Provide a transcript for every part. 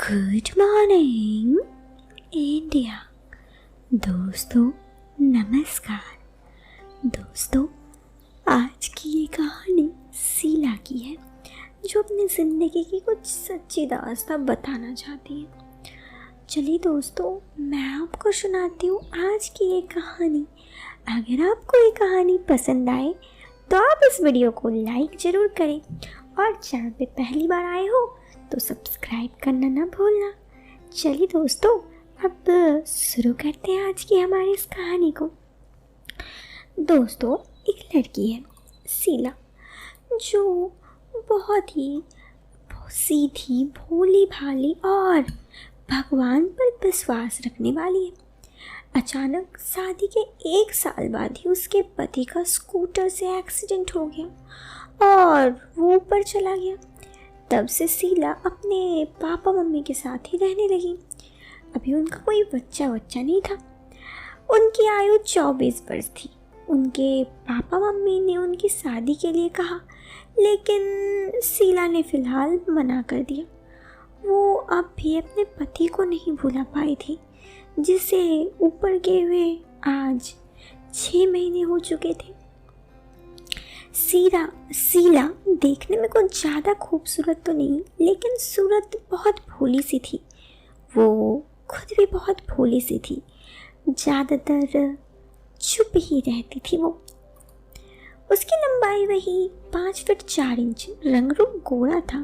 Good morning India. दोस्तों नमस्कार। दोस्तों आज की ये कहानी शीला की है, जो अपनी ज़िंदगी की कुछ सच्ची दास्तां बताना चाहती है। चलिए दोस्तों, मैं आपको सुनाती हूँ आज की ये कहानी। अगर आपको ये कहानी पसंद आए तो आप इस वीडियो को लाइक ज़रूर करें और चैनल पे पहली बार आए हो तो सब्सक्राइब करना ना भूलना। चलिए दोस्तों, अब शुरू करते हैं आज की हमारी इस कहानी को। दोस्तों, एक लड़की है शीला, जो बहुत ही सीधी, भोली भाली और भगवान पर विश्वास रखने वाली है। अचानक शादी के 1 साल बाद ही उसके पति का स्कूटर से एक्सीडेंट हो गया और वो ऊपर चला गया। तब से शीला अपने पापा मम्मी के साथ ही रहने लगी। अभी उनका कोई बच्चा नहीं था। उनकी आयु 24 वर्ष थी। उनके पापा मम्मी ने उनकी शादी के लिए कहा, लेकिन शीला ने फिलहाल मना कर दिया। वो अब भी अपने पति को नहीं भुला पाई थी, जिसे ऊपर गए हुए आज 6 महीने हो चुके थे। शीला देखने में कुछ ज़्यादा खूबसूरत तो नहीं, लेकिन सूरत बहुत भोली सी थी। वो खुद भी बहुत भोली सी थी। ज़्यादातर चुप ही रहती थी वो। उसकी लंबाई वही 5 फीट 4 इंच, रंग रूप गोरा था,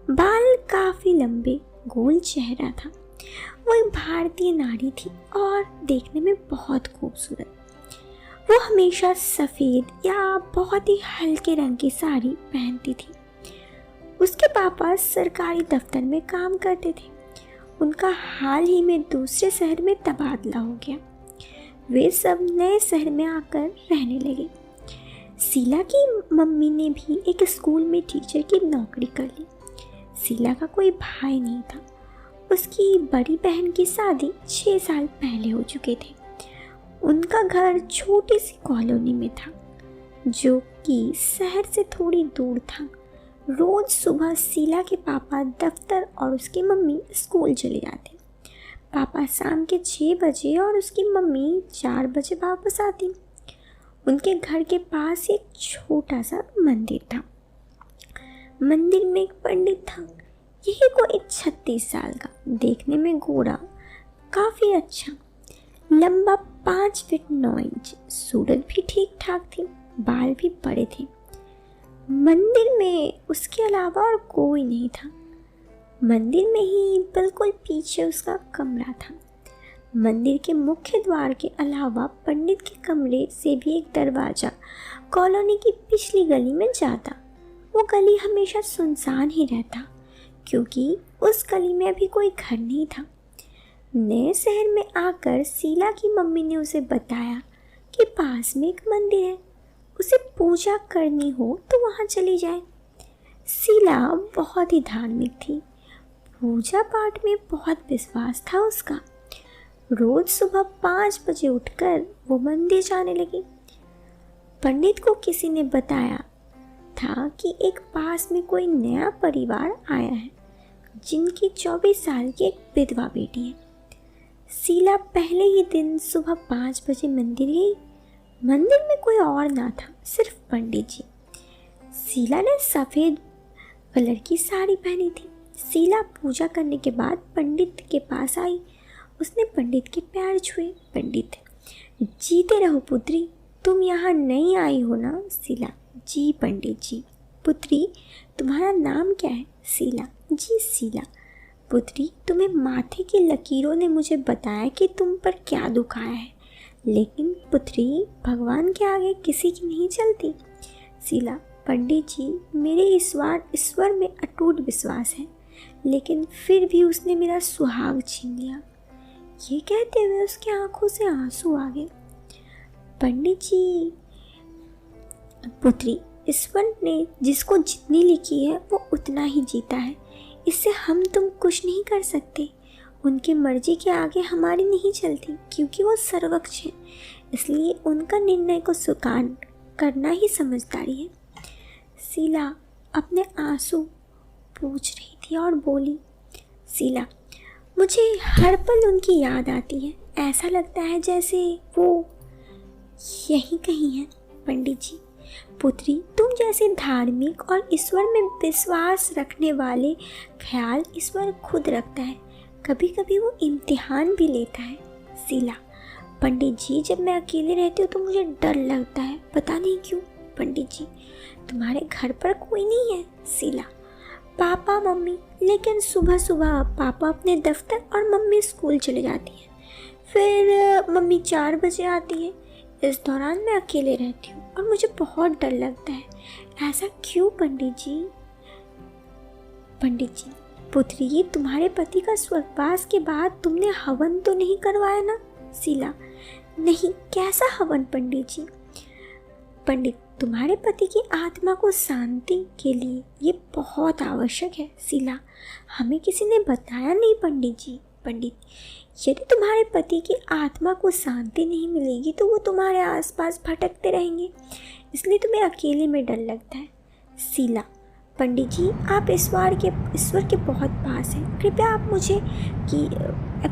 बाल काफ़ी लंबे, गोल चेहरा था। वो एक भारतीय नारी थी और देखने में बहुत खूबसूरत। वो हमेशा सफ़ेद या बहुत ही हल्के रंग की साड़ी पहनती थी। उसके पापा सरकारी दफ्तर में काम करते थे। उनका हाल ही में दूसरे शहर में तबादला हो गया। वे सब नए शहर में आकर रहने लगे। शीला की मम्मी ने भी एक स्कूल में टीचर की नौकरी कर ली। शीला का कोई भाई नहीं था। उसकी बड़ी बहन की शादी 6 साल पहले हो चुके थे। उनका घर छोटी सी कॉलोनी में था, जो कि शहर से थोड़ी दूर था। रोज सुबह शीला के पापा दफ्तर और उसकी मम्मी स्कूल चले जाते। पापा शाम के 6 बजे और उसकी मम्मी 4 बजे वापस आती। उनके घर के पास एक छोटा सा मंदिर था। मंदिर में एक पंडित था। यही कोई 36 साल का, देखने में गोरा, काफ़ी अच्छा, लंबा 5 फीट 9 इंच, सूरत भी ठीक ठाक थी, बाल भी बड़े थे। मंदिर में उसके अलावा और कोई नहीं था। मंदिर में ही बिल्कुल पीछे उसका कमरा था। मंदिर के मुख्य द्वार के अलावा पंडित के कमरे से भी एक दरवाज़ा कॉलोनी की पिछली गली में जाता। वो गली हमेशा सुनसान ही रहता, क्योंकि उस गली में अभी कोई घर नहीं था। नए शहर में आकर शीला की मम्मी ने उसे बताया कि पास में एक मंदिर है, उसे पूजा करनी हो तो वहाँ चली जाए। शीला बहुत ही धार्मिक थी। पूजा पाठ में बहुत विश्वास था उसका। रोज सुबह 5 बजे उठकर वो मंदिर जाने लगी। पंडित को किसी ने बताया था कि एक पास में कोई नया परिवार आया है, जिनकी 24 साल की एक विधवा बेटी है। शीला पहले ही दिन सुबह 5 बजे मंदिर गई। मंदिर में कोई और ना था, सिर्फ पंडित जी। शीला ने सफ़ेद कलर की साड़ी पहनी थी। शीला पूजा करने के बाद पंडित के पास आई। उसने पंडित के पैर छुए। पंडित: जीते रहो पुत्री, तुम यहाँ नहीं आई हो ना? शीला: जी पंडित जी। पुत्री, तुम्हारा नाम क्या है? शीला: जी शीला। पुत्री, तुम्हें माथे की लकीरों ने मुझे बताया कि तुम पर क्या दुख आया है, लेकिन पुत्री, भगवान के आगे किसी की नहीं चलती। शीला: पंडित जी, मेरे ईश्वर में अटूट विश्वास है, लेकिन फिर भी उसने मेरा सुहाग छीन लिया। ये कहते हुए उसकी आंखों से आंसू आ गए। पंडित जी: पुत्री, ईश्वर ने जिसको जितनी लिखी है वो उतना ही जीता है। इससे हम तुम कुछ नहीं कर सकते। उनकी मर्जी के आगे हमारी नहीं चलती, क्योंकि वो सर्वज्ञ है। इसलिए उनका निर्णय को स्वीकार करना ही समझदारी है। शीला अपने आंसू पूछ रही थी और बोली, शीला, मुझे हर पल उनकी याद आती है। ऐसा लगता है जैसे वो यहीं कहीं है। पंडित जी, पुत्री, तुम जैसे धार्मिक और ईश्वर में विश्वास रखने वाले ख्याल ईश्वर खुद रखता है। कभी कभी वो इम्तिहान भी लेता है। शीला, पंडित जी, जब मैं अकेले रहती हूँ तो मुझे डर लगता है, पता नहीं क्यों। पंडित जी, तुम्हारे घर पर कोई नहीं है? शीला, पापा मम्मी, लेकिन सुबह सुबह पापा अपने दफ्तर और मम्मी स्कूल चले जाती है। फिर मम्मी 4 बजे आती है। इस दौरान मैं अकेले रहती हूँ और मुझे बहुत डर लगता है। ऐसा क्यों पंडित जी? पंडित जी, पुत्री, तुम्हारे पति का स्वर्गवास के बाद तुमने हवन तो नहीं करवाया ना? शीला, नहीं, कैसा हवन पंडित जी? पंडित, तुम्हारे पति की आत्मा को शांति के लिए ये बहुत आवश्यक है। शीला, हमें किसी ने बताया नहीं पंडित जी। पंडित, यदि तुम्हारे पति की आत्मा को शांति नहीं मिलेगी तो वो तुम्हारे आसपास भटकते रहेंगे, इसलिए तुम्हें अकेले में डर लगता है। शीला, पंडित जी, आप ईश्वर के बहुत पास हैं। कृपया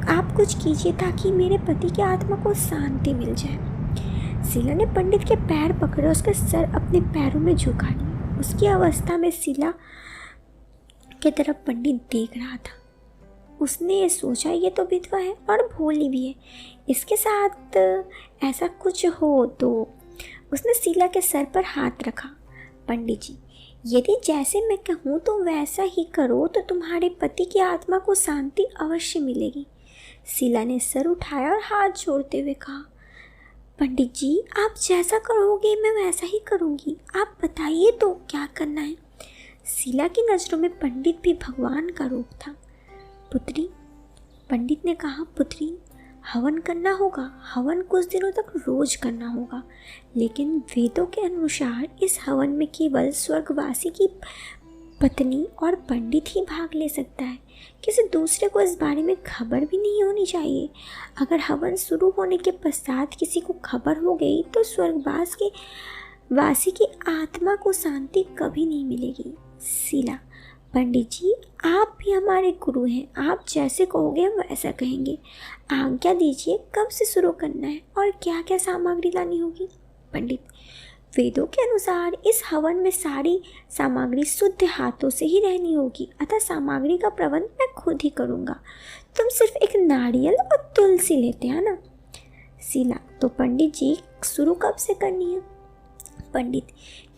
आप कुछ कीजिए ताकि मेरे पति की आत्मा को शांति मिल जाए। शीला ने पंडित के पैर पकड़े, उसका सर अपने पैरों में झुका लिया। उसकी अवस्था में शीला की तरफ पंडित देख रहा था। उसने ये सोचा, ये तो विधवा है और भोली भी है, इसके साथ ऐसा कुछ हो तो उसने शीला के सर पर हाथ रखा। पंडित जी, यदि जैसे मैं कहूँ तो वैसा ही करो तो तुम्हारे पति की आत्मा को शांति अवश्य मिलेगी। शीला ने सर उठाया और हाथ जोड़ते हुए कहा, पंडित जी, आप जैसा करोगे मैं वैसा ही करूँगी, आप बताइए तो क्या करना है। शीला की नज़रों में पंडित भी भगवान का रूप था। पुत्री, पंडित ने कहा, पुत्री, हवन करना होगा। हवन कुछ दिनों तक रोज करना होगा, लेकिन वेदों के अनुसार इस हवन में केवल स्वर्गवासी की पत्नी और पंडित ही भाग ले सकता है। किसी दूसरे को इस बारे में खबर भी नहीं होनी चाहिए। अगर हवन शुरू होने के पश्चात किसी को खबर हो गई तो वासी की आत्मा को शांति कभी नहीं मिलेगी। शीला, पंडित जी, आप भी हमारे गुरु हैं, आप जैसे कहोगे हम वैसा कहेंगे। आज्ञा दीजिए, कब से शुरू करना है और क्या क्या सामग्री लानी होगी। पंडित, वेदों के अनुसार इस हवन में सारी सामग्री शुद्ध हाथों से ही रहनी होगी, अतः सामग्री का प्रबंध मैं खुद ही करूँगा। तुम सिर्फ एक नारियल और तुलसी लेते हैं ना। शीला, तो पंडित जी, शुरू कब से करनी है? पंडित,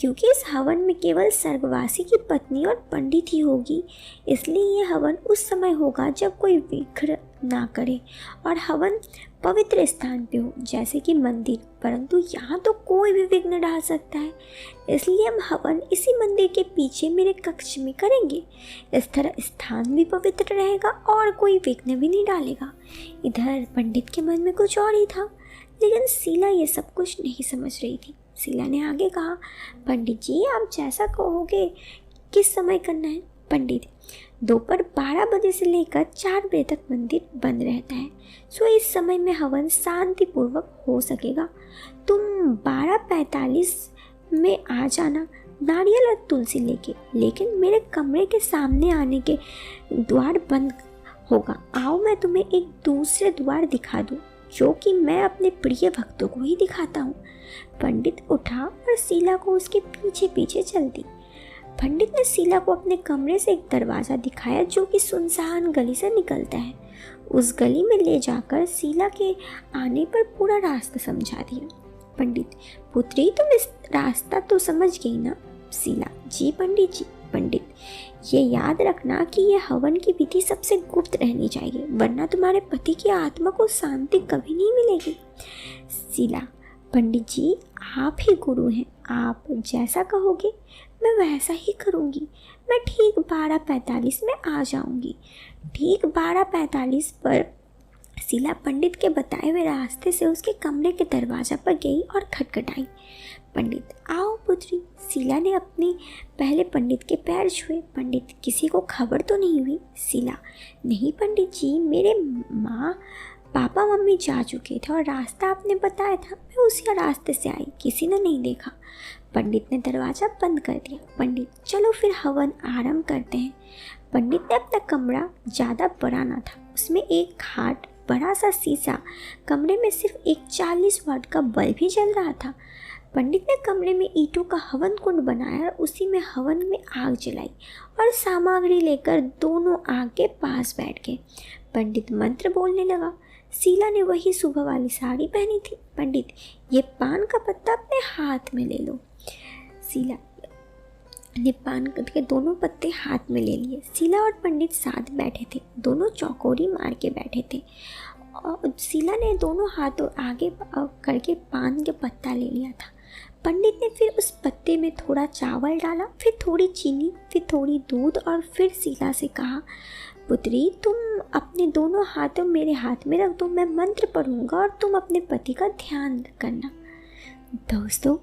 क्योंकि इस हवन में केवल स्वर्गवासी की पत्नी और पंडित ही होगी, इसलिए यह हवन उस समय होगा जब कोई विघ्न ना करे और हवन पवित्र स्थान पे हो, जैसे कि मंदिर, परंतु यहाँ तो कोई भी विघ्न डाल सकता है, इसलिए हम हवन इसी मंदिर के पीछे मेरे कक्ष में करेंगे। इस तरह स्थान भी पवित्र रहेगा और कोई विघ्न भी नहीं डालेगा। इधर पंडित के मन में कुछ और ही था, लेकिन शीला ये सब कुछ नहीं समझ रही थी। शीला ने आगे कहा, पंडित जी, आप जैसा कहोगे। किस समय करना है? पंडित, दोपहर 12 बजे से लेकर 4 बजे तक मंदिर बंद रहता है, सो इस समय में हवन शांतिपूर्वक हो सकेगा। तुम 12:45 में आ जाना, नारियल और तुलसी लेके, लेकिन मेरे कमरे के सामने आने के द्वार बंद होगा। आओ मैं तुम्हें एक दूसरे द्वार दिखा दूँ, जो कि मैं अपने प्रिय भक्तों को ही दिखाता हूँ। पंडित उठा और शीला को उसके पीछे पीछे चल दी। पंडित ने शीला को अपने कमरे से एक दरवाज़ा दिखाया जो कि सुनसान गली से निकलता है। उस गली में ले जाकर शीला के आने पर पूरा रास्ता समझा दिया। पंडित, पुत्री, तुम इस रास्ता तो समझ गई ना? शीला, जी पंडित जी। पंडित, ये याद रखना कि यह हवन की विधि सबसे गुप्त रहनी चाहिए, वरना तुम्हारे पति की आत्मा को शांति कभी नहीं मिलेगी। शीला, पंडित जी, आप ही गुरु हैं, आप जैसा कहोगे मैं वैसा ही करूँगी। मैं ठीक 12:45 में आ जाऊँगी। ठीक 12:45 पर शीला पंडित के बताए हुए रास्ते से उसके कमरे के दरवाज़ा पर गई और खटखटाई। पंडित, आओ पुत्री। शीला ने अपने पहले पंडित के पैर छुए। पंडित, किसी को खबर तो नहीं हुई? शीला, नहीं पंडित जी, मेरे पापा मम्मी जा चुके थे और रास्ता आपने बताया था, मैं उसी रास्ते से आई, किसी ने नहीं देखा। पंडित ने दरवाज़ा बंद कर दिया। पंडित, चलो फिर हवन आरंभ करते हैं। पंडित ने अपना कमरा ज़्यादा बड़ा ना था, उसमें एक खाट, बड़ा सा शीशा, कमरे में सिर्फ एक 40 वाट का बल्ब ही जल रहा था। पंडित ने कमरे में ईंटों का हवन कुंड बनाया और उसी में हवन में आग जलाई और सामग्री लेकर दोनों आग के पास बैठ गए। पंडित मंत्र बोलने लगा। शीला ने वही सुबह वाली साड़ी पहनी थी। पंडित, ये पान का पत्ता अपने हाथ में ले लो। शीला ने पान के दोनों पत्ते हाथ में ले लिए। शीला और पंडित साथ बैठे थे, दोनों चौकोरी मार के बैठे थे। और शीला ने दोनों हाथों आगे करके पान के पत्ता ले लिया था। पंडित ने फिर उस पत्ते में थोड़ा चावल डाला, फिर थोड़ी चीनी, फिर थोड़ी दूध और फिर शीला से कहा, पुत्री, तुम अपने दोनों हाथों मेरे हाथ में रख दो, मैं मंत्र पढ़ूंगा और तुम अपने पति का ध्यान करना। दोस्तों,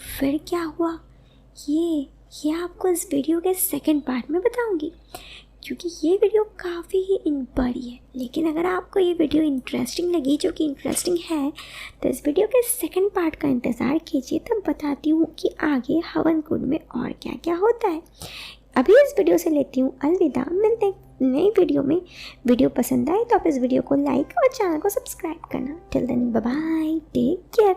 फिर क्या हुआ ये आपको इस वीडियो के सेकंड पार्ट में बताऊंगी, क्योंकि ये वीडियो काफ़ी ही बड़ी है। लेकिन अगर आपको ये वीडियो इंटरेस्टिंग लगी, जो कि इंटरेस्टिंग है, तो इस वीडियो के सेकंड पार्ट का इंतज़ार कीजिए, तब बताती हूँ कि आगे हवन कुंड में और क्या क्या होता है। अभी इस वीडियो से लेती हूँ अलविदा। मिलते हैं नई वीडियो में। वीडियो पसंद आए तो आप इस वीडियो को लाइक और चैनल को सब्सक्राइब करना। Till then, bye bye, take care.